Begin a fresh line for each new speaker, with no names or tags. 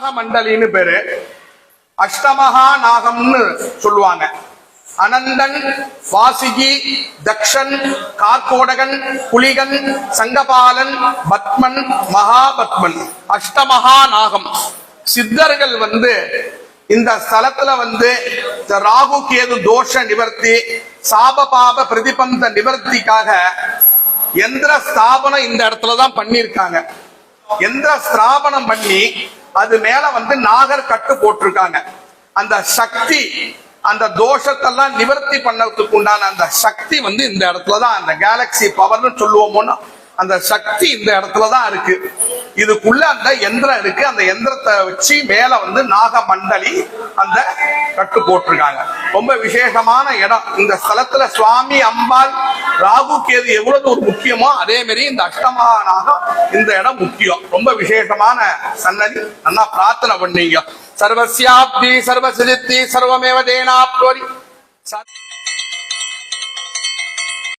மண்டலின்னு பேரு. அஷ்டமகா நாகம்னு சொல்லுவாங்க. அனந்தன், வாசிகி, தக்ஷன், கார்கோடகன், புலிகன், சங்கபாலன், பத்மன், மகாபத்மன், அஷ்டமகா நாகம். சித்தர்கள் இந்த ஸ்தலத்துல ராகு கேது தோஷ நிவர்த்தி, சாப பாப பிரதிபந்த நிவர்த்திக்காக எந்திர ஸ்தாபனம் இந்த இடத்துலதான் பண்ணிருக்காங்க. எந்திர ஸ்தாபனம் பண்ணி அது மேல நாகர் கட்டு போட்டிருக்காங்க. அந்த சக்தி, அந்த தோஷத்தெல்லாம் நிவர்த்தி பண்ணதுக்கு உண்டான அந்த சக்தி இந்த இடத்துலதான், அந்த கேலக்சி பவர்னு சொல்லுவோமோன்னா அந்த சக்தி இந்த இடத்துலதான் இருக்கு. இதுக்குள்ள அந்த எந்திரம் இருக்கு. அந்த எந்திரத்தை வச்சு மேல நாக மண்டலி அந்த கட்டு போட்டிருக்காங்க. ரொம்ப விசேஷமான இடம். இந்த ஸ்தலத்துல சுவாமி, அம்பாள், ராகு கேது எவ்வளவு ஒரு முக்கியமோ அதே மாதிரி இந்த அஷ்டமா நாகம் இந்த இடம் முக்கியம். ரொம்ப விசேஷமான சன்னதி. நல்லா பிரார்த்தனை பண்ணீங்க. சர்வஸ்யாப்தி சர்வசித்தி சர்வமேவ தேனாப்தி.